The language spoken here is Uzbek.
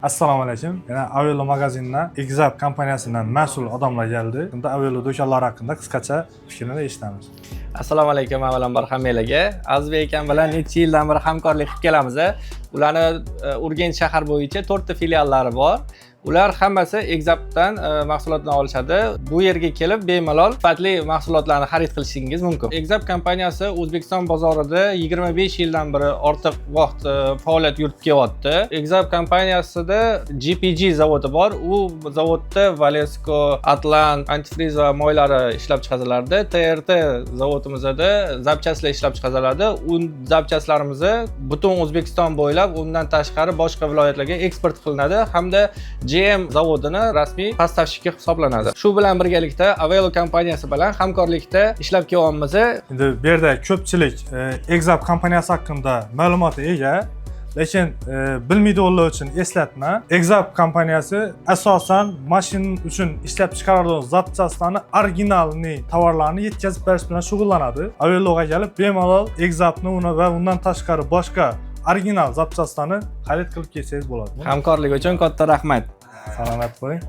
Assalomu alaykum. Yana Avelo magazindən Exap kompaniyasidan mas'ul odamlar keldi. Bunda Avelo do'konlari haqida qisqacha fikrini eshitamiz. Assalomu alaykum avvalambor hammalarga. Azizbek akam bilan necha yildan beri hamkorlik qilib kelamiz. Ularni Urganch shahar bo'yicha 4 ta filiallari bor. Ular hammasi Exapdan mahsulotlarni olishadi. Bu yerga kelib bemalol sifatli mahsulotlarni xarid qilishingiz mumkin. Exap kompaniyasi O'zbekiston bozorida 25 yildan beri ortiq vaqt faoliyat yuritib kelyapti. Exap kompaniyasida GPG zavodi bor. U zavodda Valesco, Atlant, antifriz va moylari ishlab chiqariladi. TRT zavodimizda zapchastlar ishlab chiqariladi. U zapchastlarimizni butun O'zbekiston bo'ylab, undan tashqari boshqa viloyatlarga eksport qilinadi hamda GM zavodini rasmiy postavщики hisoblanadi. Shu bilan birgalikda Avelo kompaniyasi bilan hamkorlikda ishlab kelyapmiz. Endi bu yerda ko'pchilik Exap kompaniyasi haqida ma'lumotga ega, lekin bilmaydiganlar uchun eslatma. Exap kompaniyasi asosan mashina uchun ishlab chiqarilgan zapchastlarni originalni tovarlarni yetkazib berish bilan shug'ullanadi. Aveloga kelib bemalol Exapni va undan tashqari boshqa original zapchastlarni xarid qilib kelsangiz bo'ladi. Hamkorlik uchun katta rahmat. Salomat bo'ling.